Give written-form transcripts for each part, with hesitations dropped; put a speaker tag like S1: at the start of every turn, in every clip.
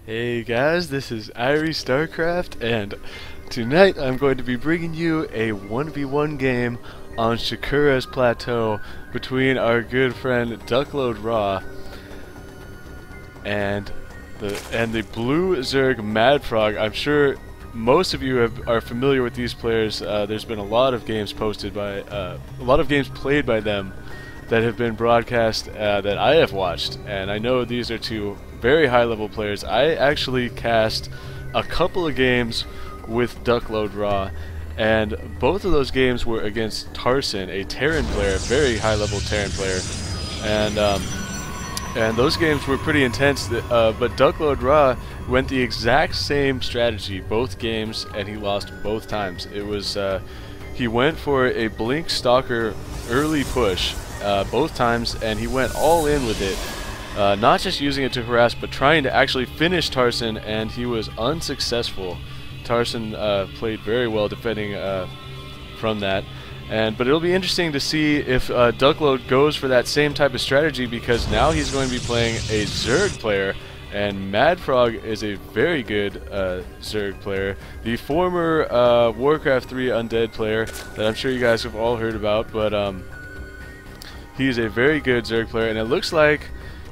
S1: Hey guys, this is IrieStarcraft, and tonight I'm going to be bringing you a 1v1 game on Shakura's plateau between our good friend DuckloadRa and the blue Zerg MaDFroG. I'm sure most of you are familiar with these players. There's been a lot of games posted by a lot of games played by them that have been broadcast that I have watched, and I know these are two very high-level players. I actually cast a couple of games with DuckloadRa, and both of those games were against Tarson, a Terran player, a very high-level Terran player, and those games were pretty intense. But DuckloadRa went the exact same strategy both games, and he lost both times. It was he went for a Blink Stalker early push both times, and he went all in with it. Not just using it to harass, but trying to actually finish Tarson, and he was unsuccessful. Tarson played very well defending from that, but it'll be interesting to see if Duckload goes for that same type of strategy, because now he's going to be playing a Zerg player, and MaDFroG is a very good Zerg player, the former Warcraft 3 Undead player that I'm sure you guys have all heard about, but he's a very good Zerg player, and it looks like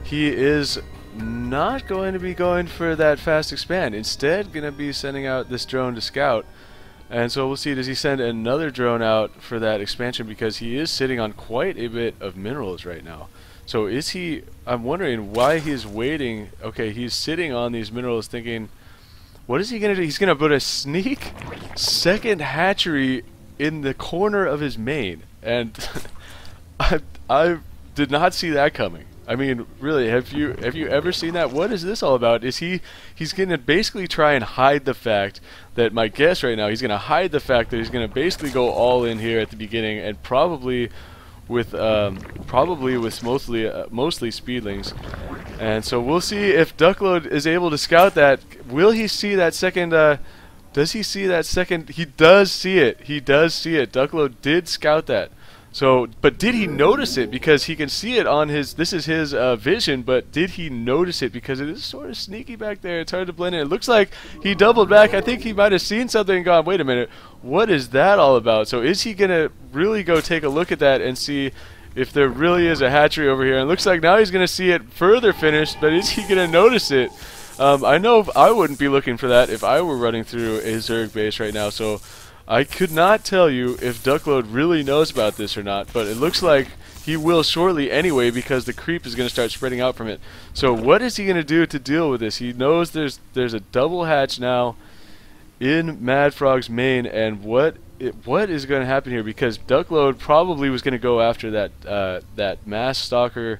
S1: he is not going to be going for that fast expand. Instead, going to be sending out this drone to scout. And so we'll see, does he send another drone out for that expansion, because he is sitting on quite a bit of minerals right now. So is he, I'm wondering why he's waiting. Okay, he's sitting on these minerals thinking, what is he going to do? He's going to put a sneak second hatchery in the corner of his main. And I did not see that coming. I mean, really, have you ever seen that? What is this all about? Is he's going to basically try and hide the fact that, my guess right now, he's going to hide the fact that he's going to basically go all in here at the beginning, and probably with mostly speedlings. And so we'll see if Duckload is able to scout that. Will he see that second? Does he see that second? He does see it. He does see it. Duckload did scout that. So, but did he notice it? Because he can see it on his, this is his vision, but did he notice it? Because it is sort of sneaky back there. It's hard to blend in. It looks like he doubled back. I think he might have seen something and gone, wait a minute, what is that all about? So is he going to really go take a look at that and see if there really is a hatchery over here? And it looks like now he's going to see it further finished, but is he going to notice it? I know I wouldn't be looking for that if I were running through a Zerg base right now, so I could not tell you if Duckload really knows about this or not, but it looks like he will shortly anyway, because the creep is going to start spreading out from it. So what is he going to do to deal with this? He knows there's a double hatch now in MaDFroG's main, and what is going to happen here? Because Duckload probably was going to go after that mass stalker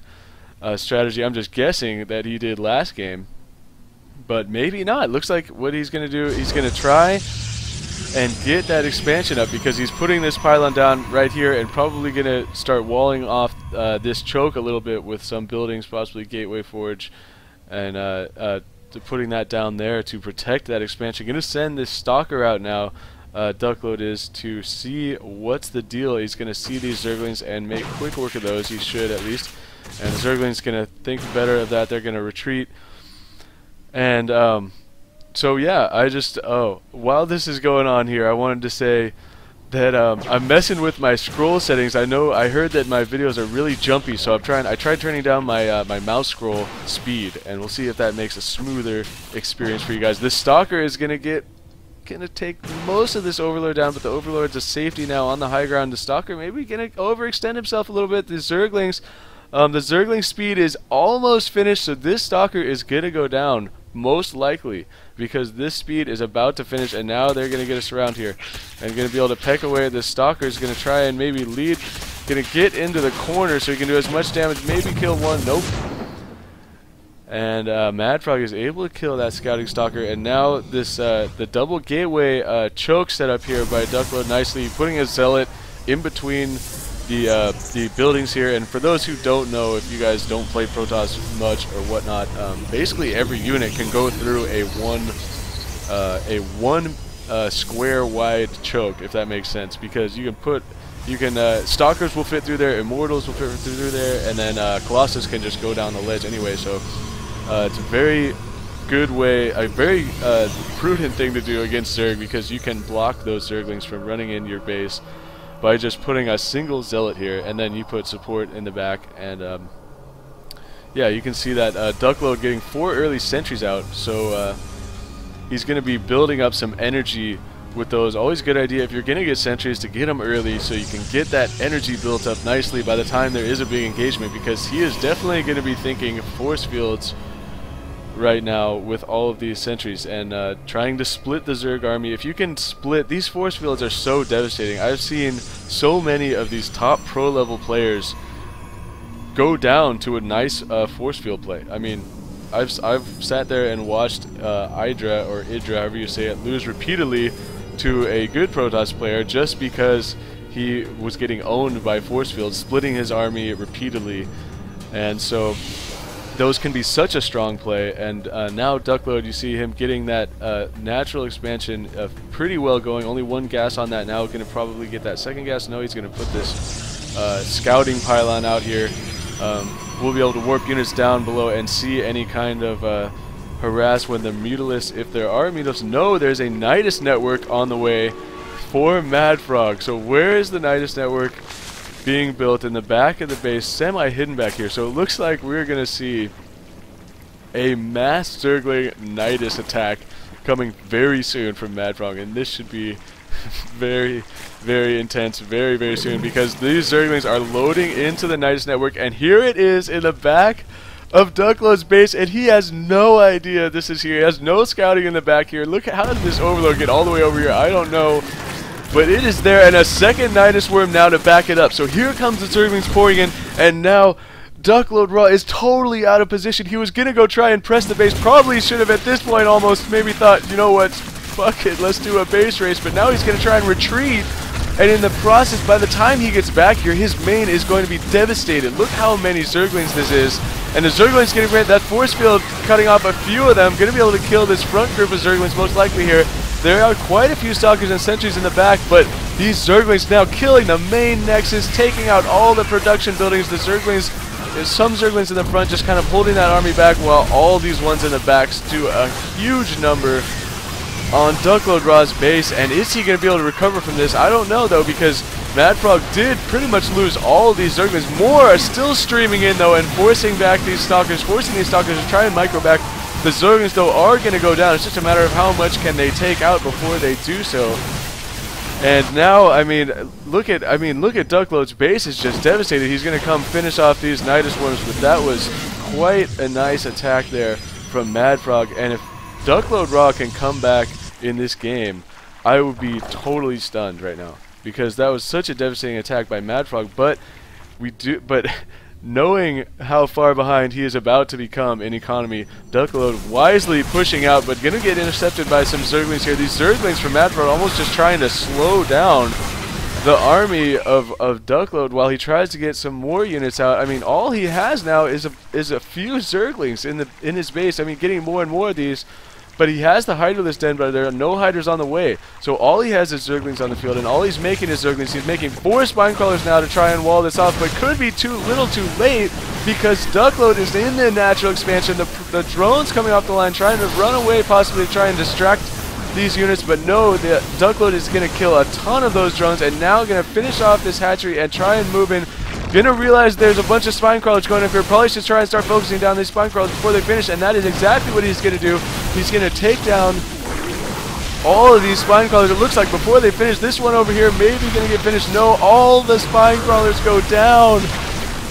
S1: strategy. I'm just guessing that he did last game, but maybe not. It looks like what he's going to do, he's going to try and get that expansion up, because he's putting this pylon down right here and probably going to start walling off this choke a little bit with some buildings, possibly Gateway Forge, and putting that down there to protect that expansion. Going to send this stalker out now, Duckload is, to see what's the deal. He's going to see these Zerglings and make quick work of those. He should, at least. And the Zerglings going to think better of that. They're going to retreat. And so yeah, while this is going on here, I wanted to say that I'm messing with my scroll settings. I heard that my videos are really jumpy, so I tried turning down my my mouse scroll speed, and we'll see if that makes a smoother experience for you guys. This stalker is gonna take most of this overlord down, but the overlord's a safety now on the high ground. The stalker maybe gonna overextend himself a little bit. The Zerglings, the Zergling speed is almost finished, so this stalker is gonna go down most likely, because this speed is about to finish, and now they're going to get us around here and going to be able to peck away. This stalker is going to try and maybe lead, going to get into the corner so he can do as much damage, maybe kill one. Nope. And MaDFroG is able to kill that scouting stalker, and now this the double gateway choke set up here by Duckload, nicely putting a zealot in between the buildings here. And for those who don't know, if you guys don't play Protoss much or whatnot, basically every unit can go through a one square wide choke, if that makes sense, because you can stalkers will fit through there, immortals will fit through there, and then Colossus can just go down the ledge anyway. So it's a very good way, a very prudent thing to do against Zerg, because you can block those Zerglings from running into your base by just putting a single Zealot here, and then you put support in the back, and yeah, you can see that Duckload getting 4 early sentries out, so he's going to be building up some energy with those. Always a good idea if you're going to get sentries to get them early so you can get that energy built up nicely by the time there is a big engagement, because he is definitely going to be thinking force fields right now with all of these sentries and trying to split the Zerg army. If you can split, these force fields are so devastating. I've seen so many of these top pro level players go down to a nice force field play. I mean, I've sat there and watched Idra, or Idra, however you say it, lose repeatedly to a good Protoss player just because he was getting owned by force fields, splitting his army repeatedly. And so those can be such a strong play, and now Duckload, you see him getting that natural expansion pretty well going. Only 1 gas on that now. Going to probably get that 2nd gas. No, he's going to put this scouting pylon out here. We'll be able to warp units down below and see any kind of harass when the Mutalisks, if there are Mutalisks. No, there's a Nidus network on the way for MaDFroG. So where is the Nidus network being built? In the back of the base, semi-hidden back here. So it looks like we're going to see a mass Zergling Nidus attack coming very soon from MaDFroG, and this should be very, very intense very, very soon, because these Zerglings are loading into the Nidus network, and here it is in the back of Duckload's base, and he has no idea this is here. He has no scouting in the back here. Look at how did this Overlord get all the way over here? I don't know, but it is there, and a second Nidus Worm now to back it up. So here comes the Zerglings pouring in, and now DuckloadRa is totally out of position. He was gonna go try and press the base. Probably should have at this point almost maybe thought, you know what, fuck it, let's do a base race. But now he's gonna try and retreat, and in the process, by the time he gets back here, his main is going to be devastated. Look how many Zerglings this is, and the Zerglings getting rid of that force field, cutting off a few of them. Gonna be able to kill this front group of Zerglings most likely here. There are quite a few Stalkers and Sentries in the back, but these Zerglings now killing the main Nexus, taking out all the production buildings. The Zerglings, some Zerglings in the front just kind of holding that army back, while all these ones in the backs do a huge number on DuckloadRa's base. And is he going to be able to recover from this? I don't know, though, because MaDFroG did pretty much lose all of these Zerglings. More are still streaming in, though, and forcing back these Stalkers, forcing these Stalkers to try and micro back. The Zerglings, though, are going to go down. It's just a matter of how much can they take out before they do so. And now, I mean, look at Duckload's base is just devastated. He's going to come finish off these Nidus Worms, but that was quite a nice attack there from MaDFroG. And if DuckloadRa can come back in this game, I would be totally stunned right now, because that was such a devastating attack by MaDFroG. But knowing how far behind he is about to become in economy, Duckload wisely pushing out, but gonna get intercepted by some Zerglings here. These Zerglings from MaDFroG almost just trying to slow down the army of Duckload while he tries to get some more units out. I mean, all he has now is a few Zerglings in his base. I mean, getting more and more of these. But he has the Hydralisk Den, but there are no Hydras on the way. So all he has is Zerglings on the field, and all he's making is Zerglings. He's making 4 Spinecrawlers now to try and wall this off, but could be too little too late, because Duckload is in the natural expansion. The drones coming off the line, trying to run away, possibly try and distract these units, but no, the Duckload is going to kill a ton of those drones, and now going to finish off this hatchery and try and move in. Gonna realize there's a bunch of Spinecrawlers going up here. Probably should try and start focusing down these Spinecrawlers before they finish, and that is exactly what he's gonna do. He's gonna take down all of these Spinecrawlers. It looks like before they finish, this one over here maybe gonna get finished. No, all the Spinecrawlers go down,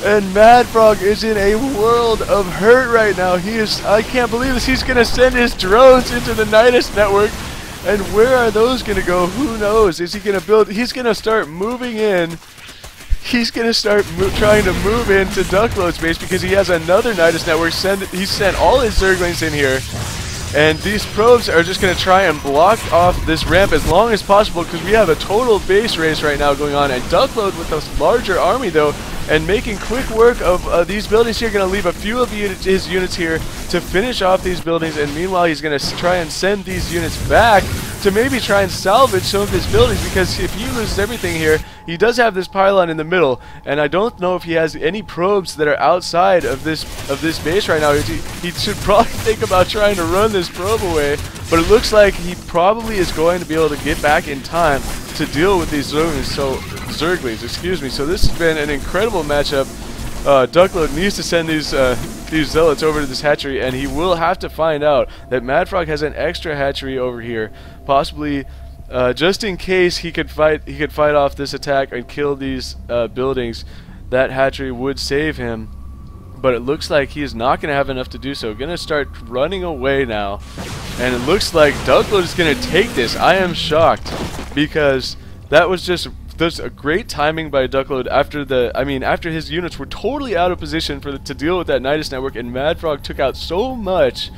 S1: and MaDFroG is in a world of hurt right now. I can't believe this. He's gonna send his drones into the Nidus network, and where are those gonna go? Who knows? Is he gonna build? He's gonna start moving in. He's going to start trying to move into Duckload's base, because he has another Nidus network. He sent all his Zerglings in here, and these probes are just going to try and block off this ramp as long as possible, because we have a total base race right now going on. And Duckload with a larger army, though, and making quick work of these buildings here, going to leave a few of his units here to finish off these buildings. And meanwhile, he's going to try and send these units back to maybe try and salvage some of his buildings, because if he loses everything here, he does have this pylon in the middle, and I don't know if he has any probes that are outside of this base right now. He should probably think about trying to run this probe away, but it looks like he probably is going to be able to get back in time to deal with these Zerglings, excuse me. So this has been an incredible matchup. Duckload needs to send these zealots over to this hatchery, and he will have to find out that MaDFroG has an extra hatchery over here, possibly just in case he could fight off this attack and kill these buildings. That hatchery would save him, but it looks like he is not going to have enough to do so. Going to start running away now, and it looks like Duckload is going to take this. I am shocked, because that was just a great timing by Duckload after his units were totally out of position to deal with that Nidus network, and MaDFroG took out so much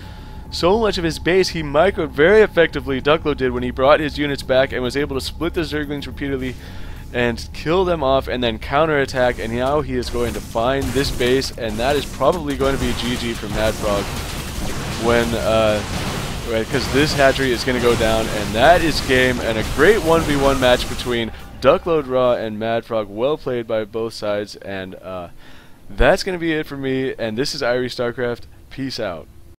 S1: of his base. He microed very effectively, Duckload did, when he brought his units back and was able to split the Zerglings repeatedly and kill them off and then counterattack, and now he is going to find this base, and that is probably going to be GG for MaDFroG because this hatchery is going to go down, and that is game, and a great 1v1 match between DuckloadRa and MaDFroG. Well played by both sides, and that's going to be it for me, and this is IrieStarcraft. Peace out.